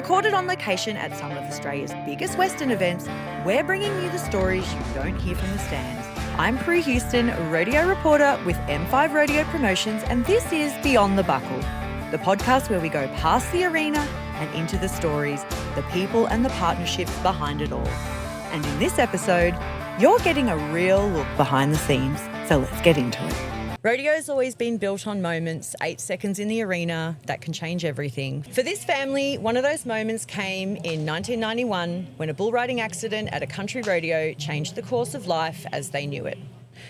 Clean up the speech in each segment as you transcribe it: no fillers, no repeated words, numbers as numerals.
Recorded on location at some of Australia's biggest Western events, we're bringing you the stories you don't hear from the stands. I'm Prue Houston, rodeo reporter with M5 Rodeo Promotions, and this is Beyond the Buckle, the podcast where we go past the arena and into the stories, the people and the partnerships behind it all. And in this episode, you're getting a real look behind the scenes, so let's get into it. Rodeo's always been built on moments, 8 seconds in the arena, that can change everything. For this family, one of those moments came in 1991 when a bull riding accident at a country rodeo changed the course of life as they knew it.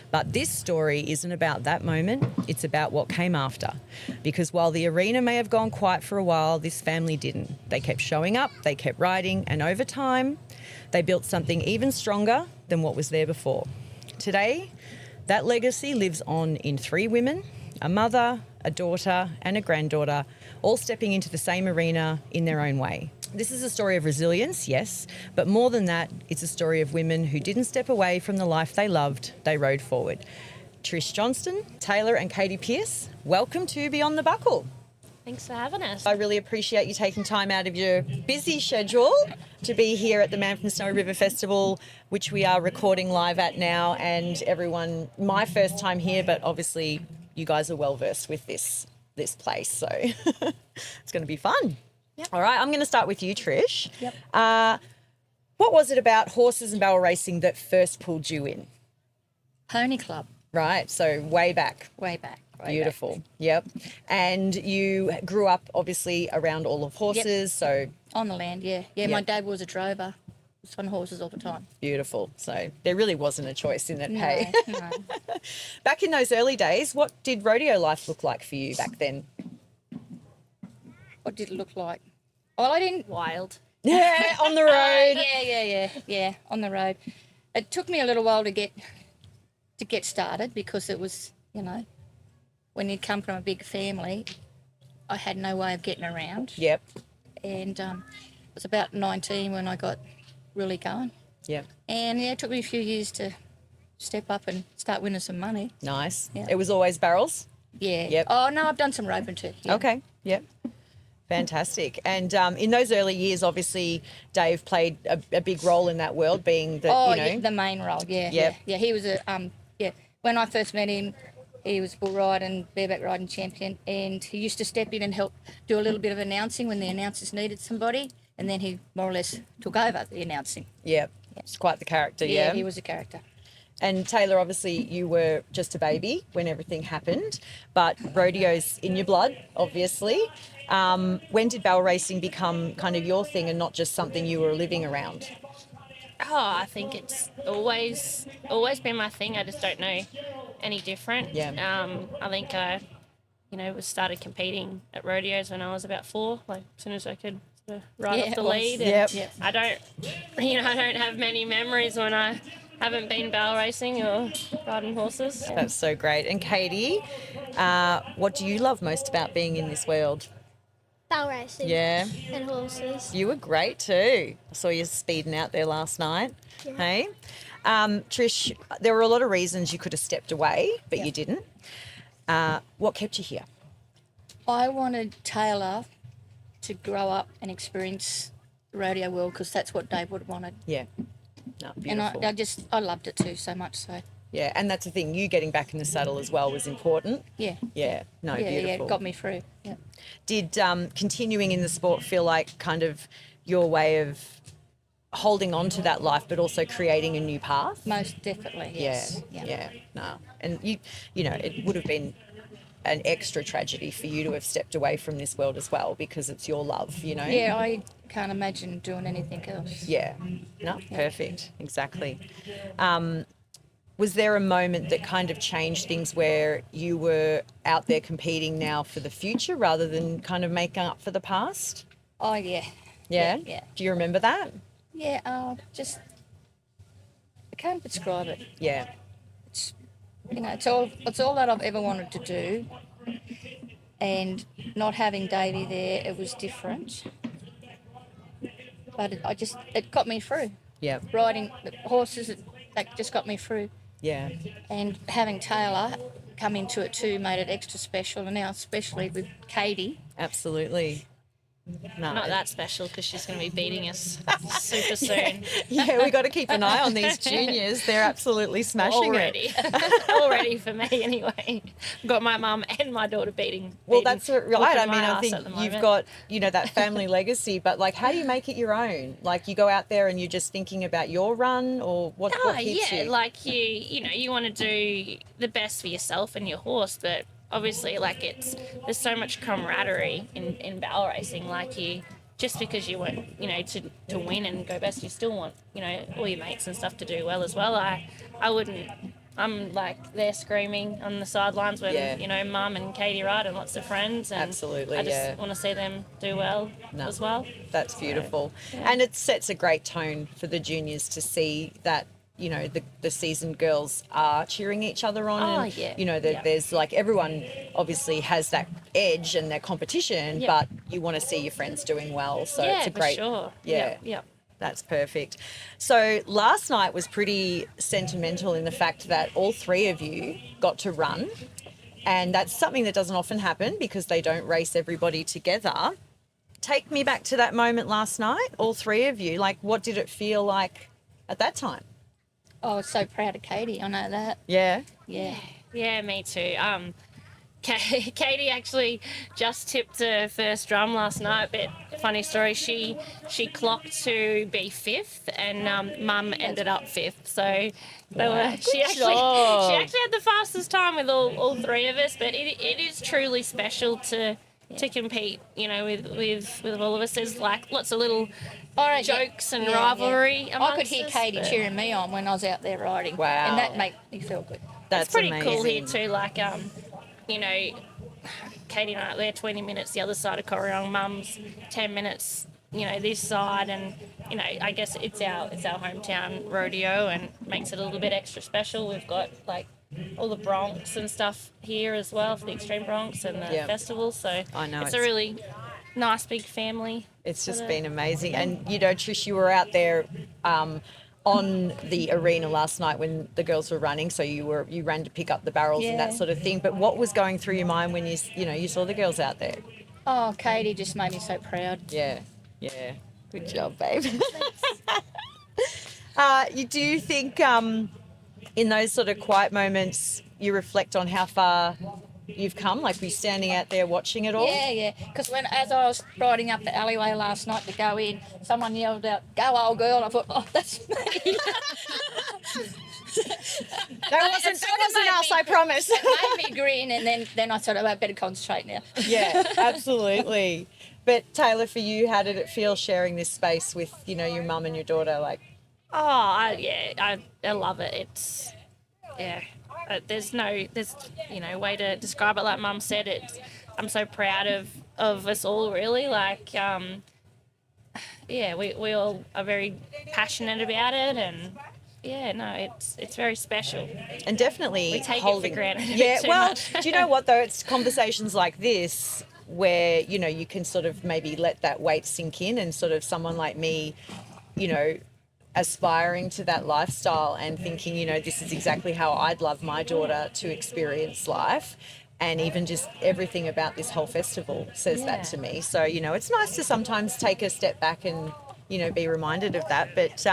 But this story isn't about that moment, it's about what came after. Because while the arena may have gone quiet for a while, this family didn't. They kept showing up, they kept riding, and over time, they built something even stronger than what was there before. Today, that legacy lives on in 3 women, a mother, a daughter, and a granddaughter, all stepping into the same arena in their own way. This is a story of resilience, yes, but more than that, it's a story of women who didn't step away from the life they loved, they rode forward. Trish Johnston, Tayla and Katie Pierce, welcome to Beyond the Buckle. Thanks for having us. I really appreciate you taking time out of your busy schedule to be here at the Man from Snowy River Festival, which we are recording live at now. And everyone, my first time here, but obviously you guys are well versed with this place, so it's going to be fun. Yep. All right, I'm going to start with you, Trish. Yep. What was it about horses and barrel racing that first pulled you in? Pony Club. Right, so way back. Way back. Beautiful. Yep. And you grew up obviously around all of horses, so On the land, yeah. Yep. My dad was a drover. Was on horses all the time. beautiful. So there really wasn't a choice in that, No, hey? no. Back in those early days, what did rodeo life look like for you back then? What did it look like? Well, I didn't. Wild. Yeah, on the road. Yeah, on the road. It took me a little while to get started because it was, when you'd come from a big family, I had no way of getting around. Yep. And it was about 19 when I got really going. Yep. And yeah, it took me a few years to step up and start winning some money. Nice. Yeah. It was always barrels? Yeah. Yep. Oh, no, I've done some roping too. Yeah. Okay. Yep. Fantastic. And in those early years, obviously, Dave played a big role in that world, being the, Yeah, the main role, yeah. Yep. Yeah, he was when I first met him, he was bull riding, bareback riding champion, and he used to step in and help do a little bit of announcing when the announcers needed somebody, and then he more or less took over the announcing. Yep. It's quite the character, yeah. He was a character. And Taylor, obviously, you were just a baby when everything happened, but rodeo's in your blood, obviously. When did barrel racing become kind of your thing and not just something you were living around? Oh, I think it's always been my thing. I just don't know any different. Yeah. I think I, started competing at rodeos when I was about 4, like as soon as I could sort of ride off the lead. And Yep. I don't have many memories when I haven't been barrel racing or riding horses. That's so great. And Katie, what do you love most about being in this world? Barrel racing. Yeah. And horses. You were great too. I saw you speeding out there last night. Yeah. Hey? Trish, there were a lot of reasons you could have stepped away, but you didn't. What kept you here? I wanted Taylor to grow up and experience the rodeo world because that's what Dave would have wanted. Yeah. No, And beautiful. I loved it too so much so. Yeah, and that's the thing. You getting back in the saddle as well was important. Yeah. Yeah. No, Yeah, beautiful. it got me through. Yeah. Did continuing in the sport feel like kind of your way of holding on to that life, but also creating a new path? Most definitely, yes. Yeah. No. And it would have been an extra tragedy for you to have stepped away from this world as well because it's your love, Yeah, I can't imagine doing anything else. Yeah. No, perfect. Exactly. Was there a moment that kind of changed things where you were out there competing now for the future rather than kind of making up for the past? Oh, yeah. Yeah? Yeah. Do you remember that? Yeah, I can't describe it. Yeah. It's all that I've ever wanted to do. And not having Davey there, it was different. But it got me through. Yeah. Riding the horses, that just got me through. Yeah. And having Taylor come into it too made it extra special. And now especially with Katie, Absolutely. No. Not that special because she's going to be beating us super soon. Yeah, we got to keep an eye on these juniors. They're absolutely smashing Already. it. Already for me, anyway. I've got my mum and my daughter beating. Well, that's right. whooping I my mean, I ass think at the you've moment. got, that family legacy, but like, how do you make it your own? Like, you go out there and you're just thinking about your run, or what keeps you? Like you want to do the best for yourself and your horse, but obviously, like, there's so much camaraderie in barrel racing. Like, just because you want, to win and go best, you still want, all your mates and stuff to do well as well. I wouldn't. I'm like there screaming on the sidelines when Mum and Katie ride and lots of friends, and Absolutely, I just want to see them do well as well. That's beautiful, and it sets a great tone for the juniors to see that the seasoned girls are cheering each other on. Oh, and, yeah. there's like everyone obviously has that edge and their competition, but you want to see your friends doing well. So it's a great, for sure. yeah. That's perfect. So last night was pretty sentimental in the fact that all three of you got to run, and that's something that doesn't often happen because they don't race everybody together. Take me back to that moment last night, all three of you. Like, what did it feel like at that time? Oh, I was so proud of Katie. I know that. Yeah. Yeah. Yeah, me too. Katie actually just tipped her first drum last night, but funny story, she clocked to be fifth, and Mum ended up fifth. So she actually had the fastest time with all three of us. But it is truly special to compete, with all of us. There's like lots of little jokes and rivalry. I could amongst hear us, Katie but cheering me on when I was out there riding. Wow. And that made me feel good. That's it's pretty amazing. cool here too. Like Katie and I are there 20 minutes the other side of Corryong. Mum's 10 minutes, this side, and I guess it's our hometown rodeo, and makes it a little bit extra special. We've got like all the broncs and stuff here as well for the extreme broncs and the festival. So I know it's a really nice big family. It's just been amazing. And Trish, you were out there on the arena last night when the girls were running, so you ran to pick up the barrels and that sort of thing. But what was going through your mind when you saw the girls out there? Oh, Katie just made me so proud. Yeah. Good job, babe. Do you think in those sort of quiet moments you reflect on how far you've come? Like, were you standing out there watching it all? Yeah. Because as I was riding up the alleyway last night to go in, someone yelled out, "Go, old girl!" And I thought, "Oh, that's me." That wasn't us, I promise. It made me grin, and then I thought, "Oh, I better concentrate now." Yeah, absolutely. But Tayla, for you, how did it feel sharing this space with your mum and your daughter? Like, I love it. It's there's no way to describe it. Like Mum said, I'm so proud of us all, really. Like we all are very passionate about it, and it's very special. And definitely we take it for granted. Yeah, too well, much. do you know what though? It's conversations like this where you can sort of maybe let that weight sink in, and sort of someone like me, aspiring to that lifestyle and thinking, this is exactly how I'd love my daughter to experience life. And even just everything about this whole festival says that to me. So, it's nice to sometimes take a step back and, be reminded of that. But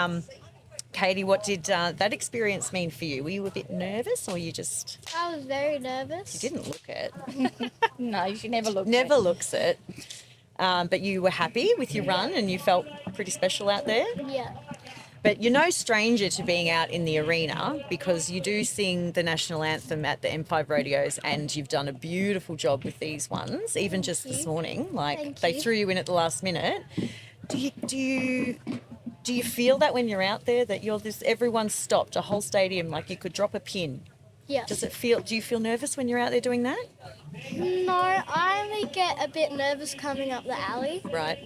Katie, what did that experience mean for you? Were you a bit nervous, or you just... I was very nervous. You didn't look it. No, you should never look. Never looks it. But you were happy with your run and you felt pretty special out there? Yeah. But you're no stranger to being out in the arena, because you do sing the national anthem at the M5 rodeos, and you've done a beautiful job with these ones, even just this morning. Like, they threw you in at the last minute. Do you feel that when you're out there, that everyone's stopped, a whole stadium, like you could drop a pin? Yeah. Do you feel nervous when you're out there doing that? No, I only get a bit nervous coming up the alley. Right.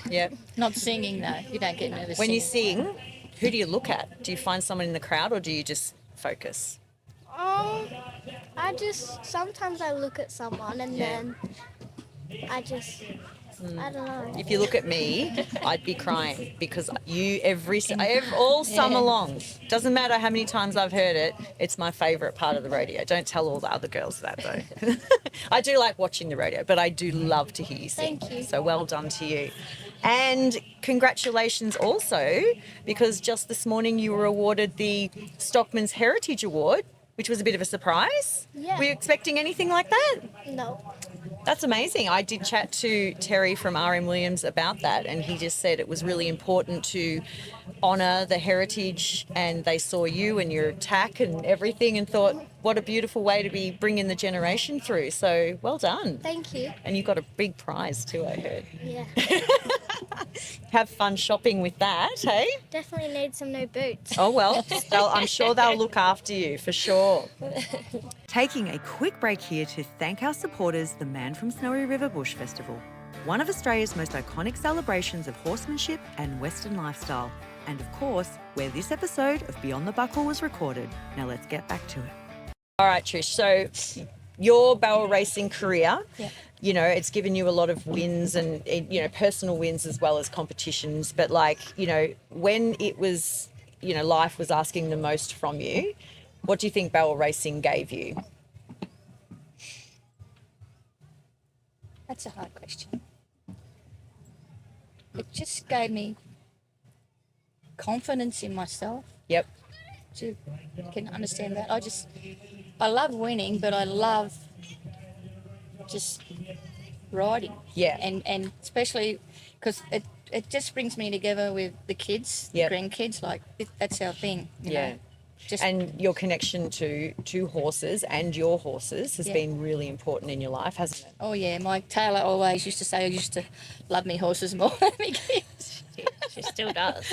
Yeah. Not singing though. You don't get nervous. When singing. you sing, who do you look at? Do you find someone in the crowd, or do you just focus? Sometimes I look at someone and then I just I don't know. If you look at me, I'd be crying because you all summer long. Doesn't matter how many times I've heard it. It's my favourite part of the rodeo. Don't tell all the other girls that though. I do like watching the rodeo, but I do love to hear you sing. Thank you. So well done to you. And congratulations also, because just this morning you were awarded the Stockman's Heritage Award, which was a bit of a surprise. Yeah. Were you expecting anything like that? No. That's amazing. I did chat to Terry from RM Williams about that, and he just said it was really important to honour the heritage, and they saw you and your tack and everything and thought, what a beautiful way to be bringing the generation through. So well done. Thank you. And you got a big prize too, I heard. Yeah. Have fun shopping with that, hey? Definitely need some new boots. Oh, well, I'm sure they'll look after you for sure. Taking a quick break here to thank our supporters, the Man from Snowy River Bush Festival, one of Australia's most iconic celebrations of horsemanship and Western lifestyle, and of course, where this episode of Beyond the Buckle was recorded. Now let's get back to it. All right, Trish, so your barrel racing career, you know, it's given you a lot of wins and, you know, personal wins as well as competitions. But like, you know, when it was, you know, life was asking the most from you, what do you think barrel racing gave you? That's a hard question. It just gave me confidence in myself. Yep. You can understand that. I love winning, but I love just riding. Yeah. And especially because it just brings me together with the kids, Yep. the grandkids. Like that's our thing. You Yeah. know? Just And your connection to horses and your horses has Yeah. been really important in your life, hasn't it? oh yeah, my Taylor always used to say I used to love me horses more than me kids. She still does.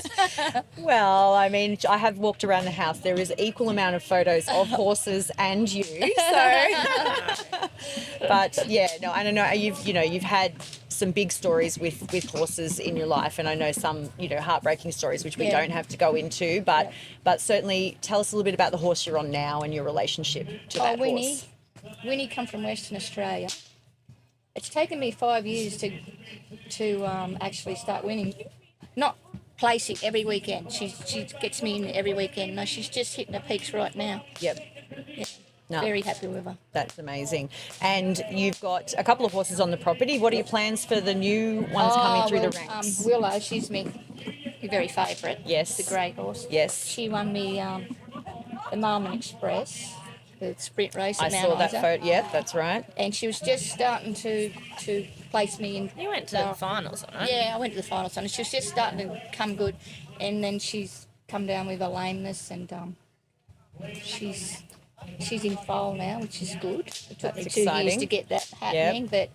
Well, I mean, I have walked around the house. There is equal amount of photos of horses and you. So, but yeah, no, I don't know. You've had some big stories with horses in your life, and I know some, you know, heartbreaking stories which we Yeah. don't have to go into. But certainly, tell us a little bit about the horse you're on now and your relationship to that Winnie. horse. Winnie come from Western Australia. It's taken me 5 years to actually start winning. Not placing every weekend. She gets me in every weekend. No, she's just hitting her peaks right now. Yep. Yeah. No. Very happy with her. That's amazing. And you've got a couple of horses on the property. What are your plans for the new ones coming through the ranks? Willow, she's my very favourite. Yes. The grey horse. Yes. She won me the Marmon Express, the sprint race I at Mount saw that Isa. photo. Yeah, that's right. And she was just starting to place me in. You went to the finals, right? Yeah, I went to the finals, and she was just starting to come good. And then she's come down with a lameness, and she's in foal now, which is good. It took me That's 2 years exciting. to get that happening, but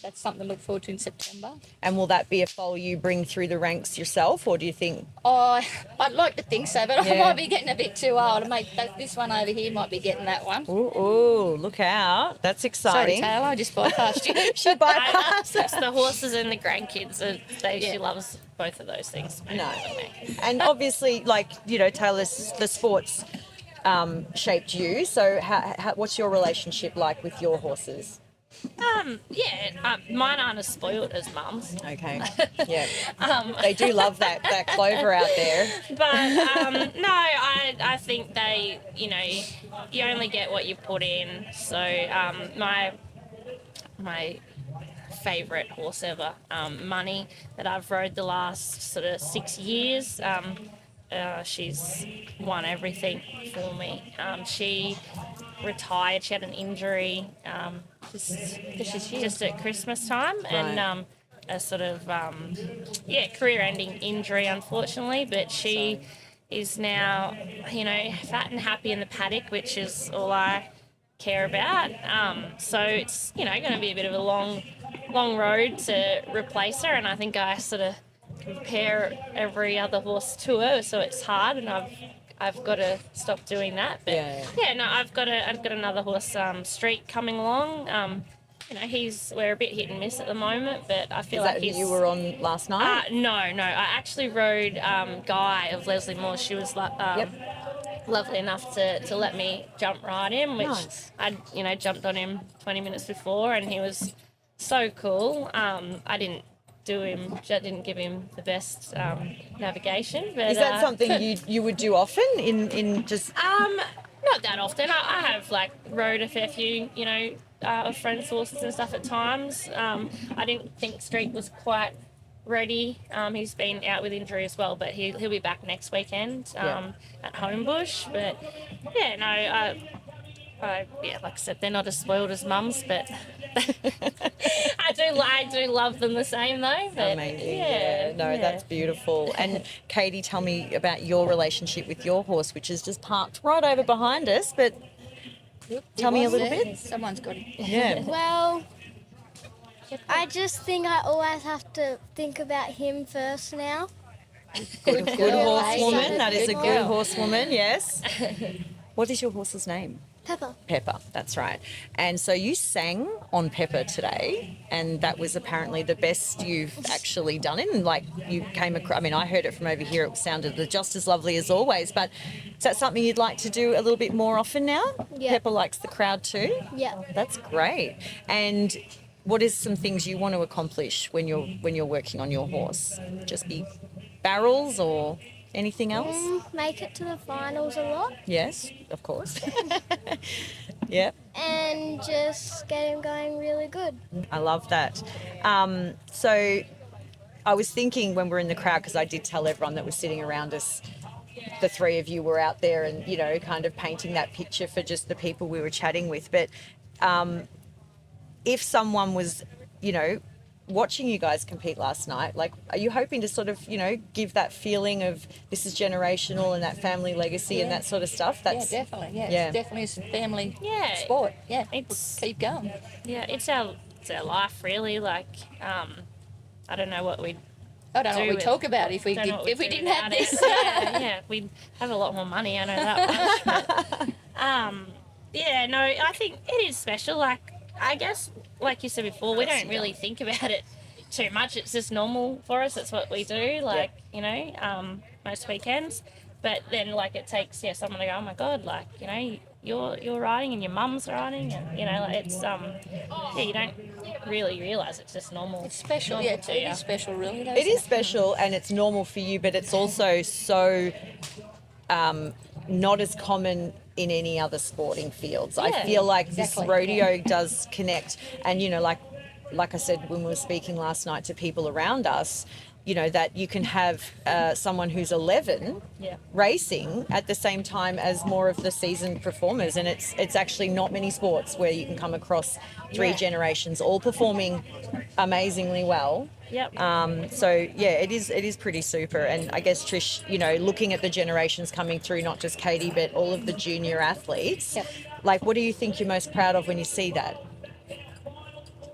that's something to look forward to in September. And will that be a foal you bring through the ranks yourself, or do you think? Oh, I'd like to think so, but I Yeah. might be getting a bit too old. This one over here might be getting that one. Ooh, look out! That's Sorry, exciting. Taylor, I just bypassed you. She bypassed. It's the horses and the grandkids. She loves both of those things. No. And obviously, like, you know, Taylor, the sports shaped you. So, what's your relationship like with your horses? Mine aren't as spoiled as mum's. Okay. Yeah. They do love that clover out there. But no, I think they, you know, you only get what you put in. So my favourite horse ever, Money, that I've rode the last sort of 6 years. She's won everything for me. She retired. She had an injury just at Christmas time, and a sort of career-ending injury, unfortunately. But she is now, you know, fat and happy in the paddock, which is all I care about. So it's, you know, going to be a bit of a long road to replace her, and I think I sort of compare every other horse to her, so it's hard, and I've got to stop doing that. But I've got another horse, Street, coming along. You know, we're a bit hit and miss at the moment, but I feel like you were on last night? No. I actually rode Guy of Leslie Moore. She was lovely enough to let me jump ride him, which Nice. I'd, you know, jumped on him 20 minutes before, and he was so cool. I didn't give him the best navigation. But, Is that something you would do often in just... Not that often. I have like rode a fair few, of friends' horses and stuff at times. I didn't think Street was quite ready. He's been out with injury as well, but he'll be back next weekend at Homebush. But yeah, no, like I said, they're not as spoiled as mums, but I do love them the same though. But Amazing. That's beautiful. And Katie, tell me about your relationship with your horse, which is just parked right over behind us, but tell me a little bit. Someone's got it. Yeah. Well, I just think I always have to think about him first now. Good horsewoman. That is a Good good girl. horsewoman, yes. What is your horse's name? Pepper. Pepper, that's right. And so you sang on Pepper today, and that was apparently the best you've actually done it. And like you came across, I mean, I heard it from over here, it sounded just as lovely as always. But is that something you'd like to do a little bit more often now? Yeah. Pepper likes the crowd too? Yeah. That's great. And what is some things you want to accomplish when you're working on your horse? Just be barrels or anything else? Make it to the finals a lot Yes, of course. Yeah. and just get him going really good. I love that. So I was thinking when we're in the crowd, because I did tell everyone that was sitting around us, the three of you were out there and, kind of painting that picture for just the people we were chatting with. But if someone was, watching you guys compete last night, like, are you hoping to sort of, give that feeling of this is generational and that family legacy and that sort of stuff? That's, Yeah, definitely. Yeah, Yeah. it's definitely a family Yeah. sport. Yeah, It's- keep going. yeah, it's our life really. Like, I don't know what we'd I don't know what do we with- talk about if we don't know what if we we'd do didn't have without this. it. Yeah, we'd have a lot more money. I know that much. But, yeah, no, I think it is special. Like, I guess, like you said before, we don't really think about it too much. It's just normal for us. It's what we do. Like, most weekends. But then, like, it takes someone to go, oh my god, like, you're riding and your mum's riding, and like, it's you don't really realise it's just normal. It's special. normal Yeah, to it you. is special, really. Though, it isn't is special and it's normal for you, but it's also so not as common in any other sporting fields. I Yeah, feel like exactly, this rodeo does connect, and like I said when we were speaking last night to people around us, that you can have someone who's 11 Yeah. racing at the same time as more of the seasoned performers, and it's actually not many sports where you can come across three generations all performing amazingly well. Yep. So yeah, it is pretty super. And I guess Trish, looking at the generations coming through, not just Katie but all of the junior athletes, Yep. like, what do you think you're most proud of when you see that?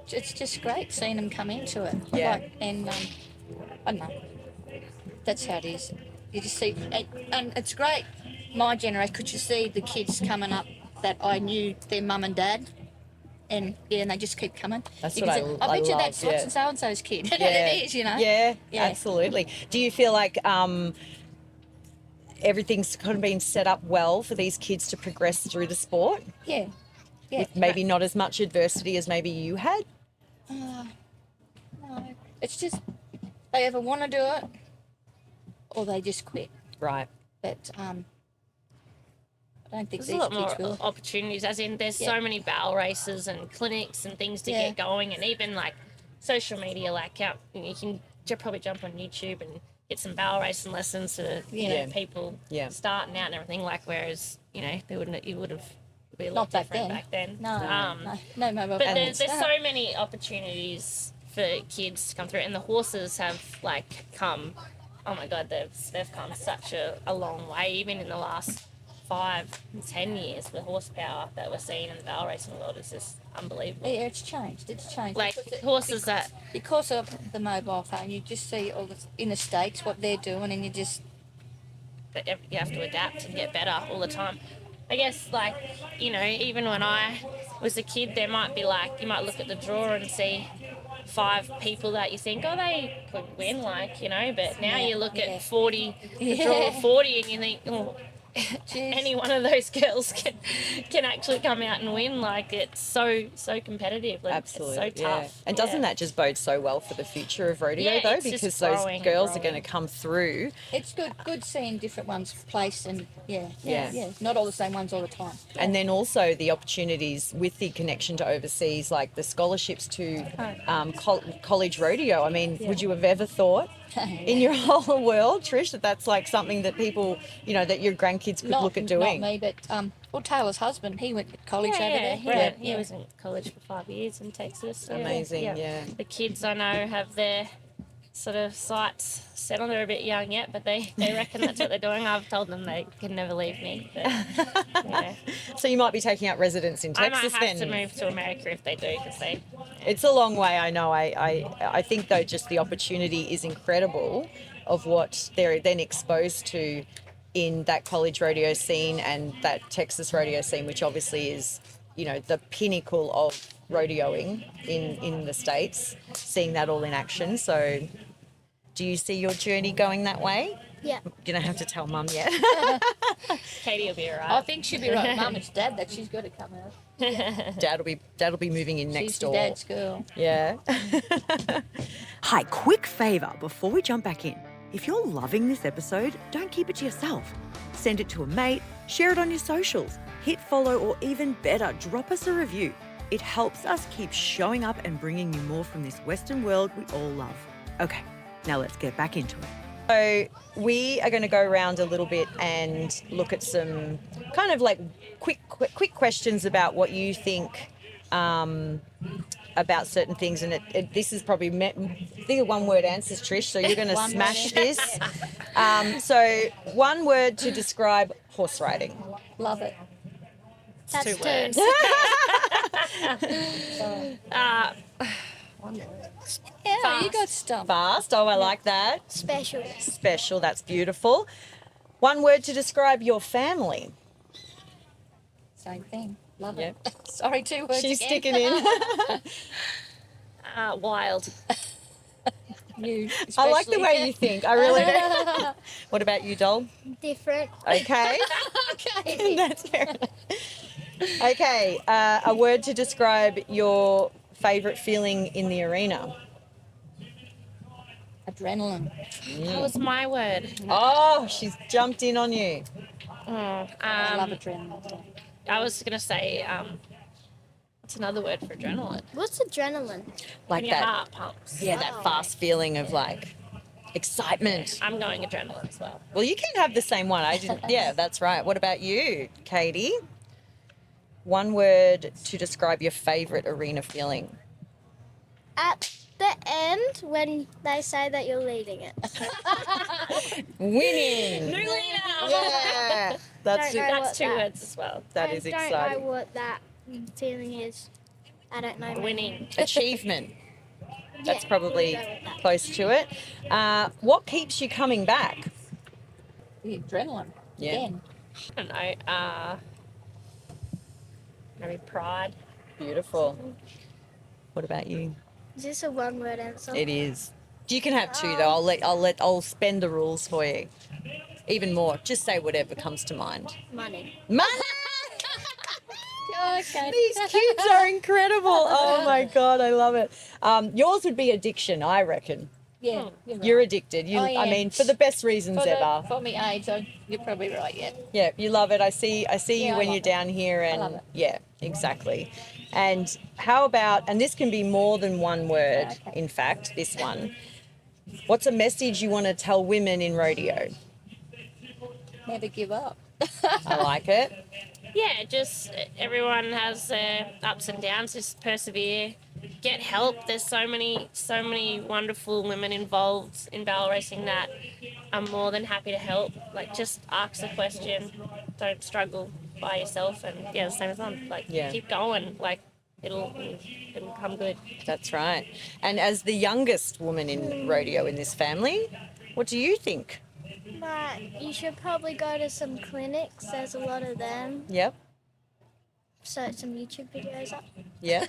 It's just great seeing them come into it. Yeah. Like, and I don't know. That's how it is. You just see, and it's great. My generation, could you see the kids coming up that I knew their mum and dad, and they just keep coming. That's You what can say, I I bet you love, that's yeah. such and so and so's kid. Yeah. It is, Yeah, Yeah. absolutely. Do you feel like everything's kind of been set up well for these kids to progress through the sport? Yeah. Yeah. With maybe not as much adversity as maybe you had? No, it's just they either want to do it or they just quit. Right. But I don't think There's these a lot kids more will. opportunities, as in there's Yeah. so many barrel races and clinics and things to Yeah. get going, and even like social media, like you can probably jump on YouTube and get some barrel racing lessons for Yeah. people Yeah. starting out and everything. Like, whereas you would have be a Not lot back different then. back then. No mobile But phones. there's so many opportunities for kids to come through, and the horses have come. Oh my God, they've come such a long way, even in the last 5-10 years. The horsepower that we're seeing in the barrel racing world is just unbelievable. Yeah, it's changed. It's changed. Like horses that Because of the mobile phone, you just see all in the States what they're doing, and you just you have to adapt and get better all the time. I guess, like, even when I was a kid, there might be like, you might look at the draw and see 5 people that you think, oh, they could win, like, but now you look Yeah. at 40, the Yeah. draw of 40, and you think, oh, any one of those girls can actually come out and win. Like, it's so competitive. Like, Absolutely, it's so tough. And doesn't that just bode so well for the future of rodeo, Yeah, though? it's just Because those growing and girls are growing. going to come through. It's good seeing different ones placed and Yeah. not all the same ones all the time. And then also the opportunities with the connection to overseas, like the scholarships to college rodeo. I mean, would you have ever thought in your whole world, Trish, that that's like something that people, that your grandkids could look at doing? Not me, but Taylor's husband, he went to college over there. He was in college for 5 years in Texas. Amazing, yeah. The kids I know have their sort of sights set on. They're a bit young yet, but they reckon that's what they're doing. I've told them they can never leave me. But, yeah. So you might be taking up residence in Texas I might have then. to move to America if they do, because they... It's a long way, I know. I think, though, just the opportunity is incredible of what they're then exposed to in that college rodeo scene and that Texas rodeo scene, which obviously is, the pinnacle of rodeoing in the States, seeing that all in action. So do you see your journey going that way? Yeah. You don't have to tell Mum yet. Katie will be all right. I think she'll be right. Mum, it's Dad that she's got to come out. Dad'll be moving in next She's door. your dad's girl. Yeah. Hi, quick favour before we jump back in. If you're loving this episode, don't keep it to yourself. Send it to a mate, share it on your socials, hit follow, or even better, drop us a review. It helps us keep showing up and bringing you more from this Western world we all love. Okay, now let's get back into it. So we are going to go around a little bit and look at some kind of like quick questions about what you think about certain things. And this is probably these are one-word answers, Trish. So you're going to smash this. So one word to describe horse riding. Love it. That's 2 two. words. Yeah, Fast. you got stumped. Fast. Oh, I like that. Special. Special. That's beautiful. One word to describe your family. Same thing. Love Yep. it. Sorry, 2 words She's again. sticking in. Wild. You, I like the especially. way you think. I really do. What about you, doll? Different. Okay. Okay. That's fair enough. Okay. A word to describe your favourite feeling in the arena. Adrenaline. That was my word. Oh, she's jumped in on you. I love adrenaline. I was going to say, what's another word for adrenaline? What's adrenaline? Like When your that. heart pumps. Yeah, that fast feeling of like excitement. I'm going adrenaline as well. Well, you can have the same one. I didn't. Yeah, that's right. What about you, Katie? One word to describe your favourite arena feeling. At the end, when they say that you're leading it. Winning. New leader! Yeah, that's Don't know. That's 2 That- words as well. that is I don't know exciting. what that feeling is. I don't know. Winning. Achievement. That's Yeah, probably we'll go with that. close to it. What keeps you coming back? The adrenaline. Yeah. Again. I don't know. Maybe pride. Beautiful. What about you? Is this a one-word answer? It is. You can have 2 though. I'll spend the rules for you. Even more. Just say whatever comes to mind. Money. Money. Okay. These kids are incredible. Oh my god, I love it. Yours would be addiction, I reckon. Yeah. You're, right. You're addicted. I I am. mean, for the best reasons ever. For me age, you're probably right, yeah. Yeah, you love it. I see Yeah, you I when love you're it. down here, and love it. yeah, exactly. And how about, and this can be more than one word, Okay. in fact, this one. What's a message you want to tell women in rodeo? Never give up. I like it. Yeah, just everyone has their ups and downs. Just persevere, get help. There's so many wonderful women involved in barrel racing that I'm more than happy to help. Like, just ask a question. Don't struggle by yourself. And yeah, the same as Mum. Like, Yeah. keep going. Like, it'll come good. That's right. And as the youngest woman in rodeo in this family, what do you think? But you should probably go to some clinics. There's a lot of them. Yep. Search some YouTube videos up. Yeah.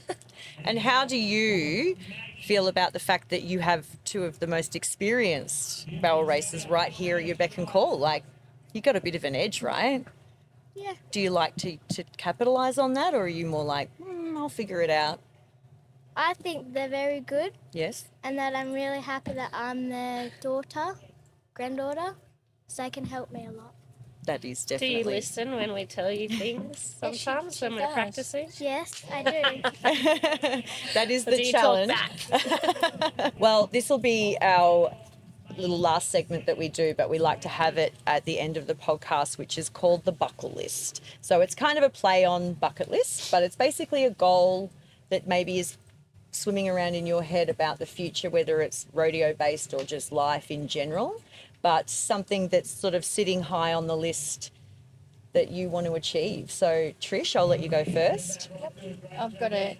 And how do you feel about the fact that you have 2 of the most experienced barrel racers right here at your beck and call? Like, You got a bit of an edge, right? Yeah. Do you like to capitalise on that, or are you more like, I'll figure it out? I think they're very good, Yes. and that I'm really happy that I'm their granddaughter, so they can help me a lot. That is Do definitely. you listen when we tell you things sometimes she when we're does. practicing? Yes, I do. That is Or the do you challenge. talk back? Well, this will be our little last segment that we do, but we like to have it at the end of the podcast, which is called the buckle list. So it's kind of a play on bucket list, but it's basically a goal that maybe is swimming around in your head about the future, whether it's rodeo based or just life in general, but something that's sort of sitting high on the list that you want to achieve. So Trish, I'll let you go first. I've got a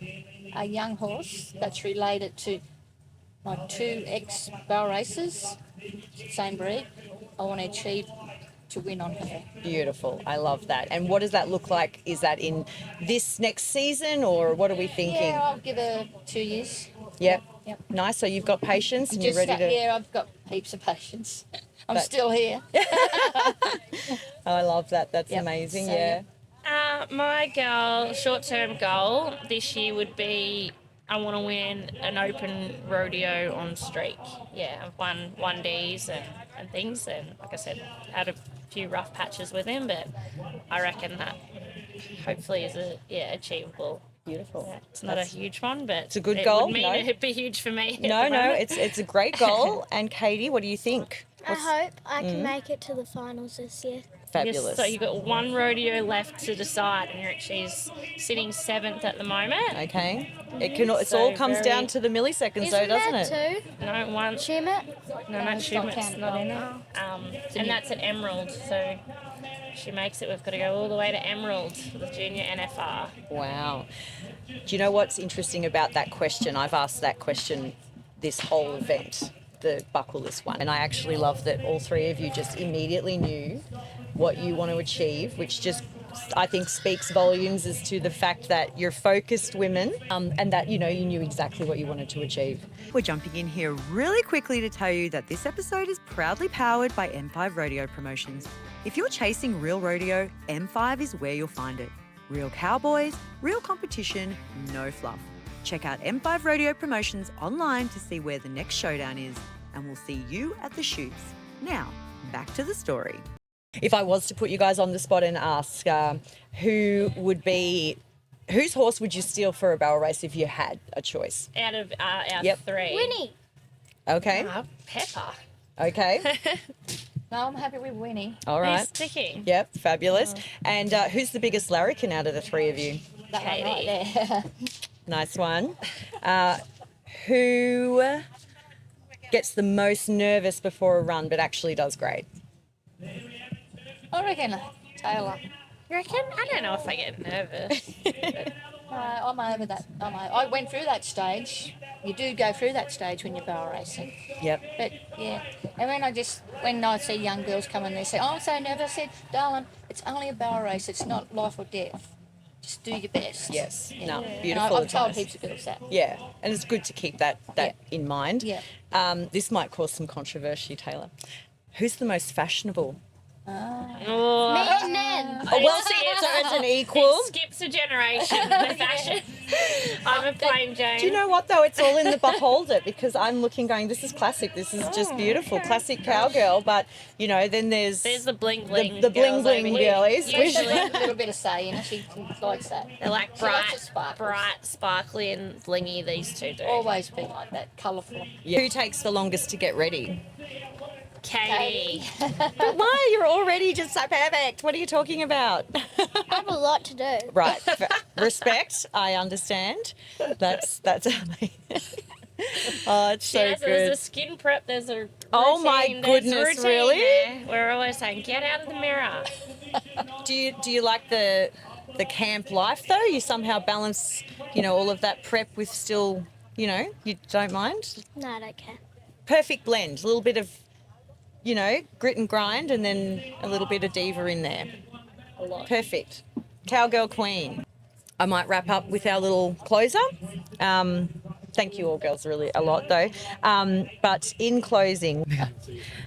young horse that's related to my 2 ex-barrel racers, same breed. I want to achieve to win on her. Beautiful. I love that. And what does that look like? Is that in this next season, or what are we thinking? Yeah, I'll give her 2 years. Yep. Yep. Nice. So you've got patience and you're ready to. Yeah, I've got heaps of patience. I'm But- still here. I love that. That's Yep. amazing. So, Yeah. My short-term goal this year would be I want to win an open rodeo on streak. Yeah, I've won 1Ds and things, and like I said, had a few rough patches with him, but I reckon that hopefully is achievable. Beautiful. Yeah, it's not a huge one, but It's a good it goal, would mean no? it'd be huge for me. at No, the no, moment. it's a great goal. And Katie, what do you think? I hope I can make it to the finals this year. Fabulous. Yes, so you've got one rodeo left to decide, and she's sitting 7th at the moment. Okay. It all So comes very- down to the milliseconds, though, Isn't doesn't there it? two? No, one. Chimit? No, not it's not Schumert's counted. not in it. And that's an emerald, so she makes it. We've got to go all the way to emerald for the junior NFR. Wow. Do you know what's interesting about that question? I've asked that question this whole event, the buckle list one. And I actually love that all three of you just immediately knew what you want to achieve, which just, I think, speaks volumes as to the fact that you're focused women, and that, you knew exactly what you wanted to achieve. We're jumping in here really quickly to tell you that this episode is proudly powered by M5 Rodeo Promotions. If you're chasing real rodeo, M5 is where you'll find it. Real cowboys, real competition, no fluff. Check out M5 Rodeo Promotions online to see where the next showdown is, and we'll see you at the shoots. Now, back to the story. If I was to put you guys on the spot and ask whose horse would you steal for a barrel race if you had a choice? Out of our Yep. 3. Winnie. Okay. Pepper. Okay. No, I'm happy with winning. All He's right. sticking. Yep, fabulous. And who's the biggest larrikin out of the three of you? That one right Katie. there. Nice one. Who gets the most nervous before a run but actually does great? I reckon Taylor. You reckon? I don't know if I get nervous. I'm over that. I went through that stage. You do go through that stage when you're barrel racing. Yep. But yeah, and when I see young girls come in, they say, "Oh, I'm so nervous." I said, "Darling, it's only a barrel race. It's not life or death. Just do your best." Yes. Yeah. No, And beautiful I've told advice. heaps of girls that. Yeah, and it's good to keep that in mind. Yeah. This might cause some controversy, Taylor. Who's the most fashionable? Oh, Me and Ned. Oh, well, so it's an equal. it skips a generation. The fashion. I'm a plain Jane. Do you know what though? It's all in the beholder, because I'm looking, going, this is classic. This is just beautiful, classic cowgirl. But then there's There's the bling bling. the bling girls bling over here. girlies. Usually A little bit of say, she likes that. they're like She likes the sparkles. bright, sparkly, and blingy. These two do. Always been like that, colourful. Yeah. Who takes the longest to get ready? Katie. But why? You're already just so perfect. What are you talking about? I have a lot to do. Right. Respect. I understand. That's oh, it's so There's good. a skin prep. There's a Oh my routine, there's goodness, routine really? there. We're always saying, get out of the mirror. Do you like the camp life though? You somehow balance, all of that prep with still, you don't mind? No, I don't care. Perfect blend. A little bit of, grit and grind, and then a little bit of diva in there. A lot. Perfect. Cowgirl queen. I might wrap up with our little closer. Thank you all girls really a lot though. But in closing,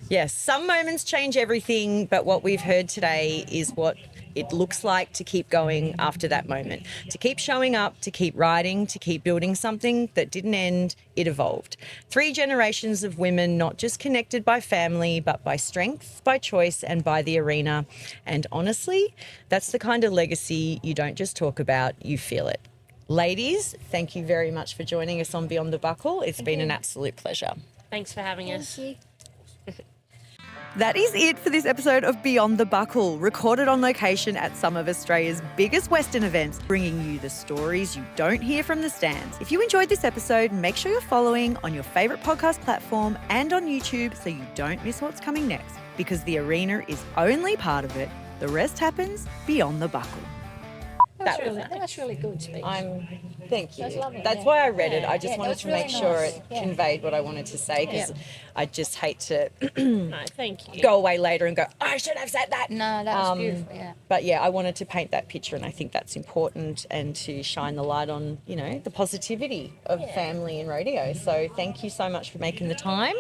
yes, some moments change everything, but what we've heard today is what it looks like to keep going after that moment, to keep showing up, to keep writing, to keep building something that didn't end, it evolved. 3 generations of women, not just connected by family, but by strength, by choice, and by the arena. And honestly, that's the kind of legacy you don't just talk about, you feel it. Ladies, thank you very much for joining us on Beyond the Buckle. It's been an absolute pleasure. Thanks for having us. Thank you. That is it for this episode of Beyond the Buckle, recorded on location at some of Australia's biggest Western events, bringing you the stories you don't hear from the stands. If you enjoyed this episode, make sure you're following on your favourite podcast platform and on YouTube so you don't miss what's coming next, because the arena is only part of it. The rest happens beyond the buckle. That was really good speech. Thank you. That's lovely, That's yeah. why I read it. I Yeah, just that wanted was to make really sure nice. it Yeah. conveyed what I wanted to say, because I just hate to No, thank you. go away later and go, I should have said that. No, that was beautiful, yeah. But yeah, I wanted to paint that picture, and I think that's important, and to shine the light on, you know, the positivity of family and rodeo. So thank you so much for making the time.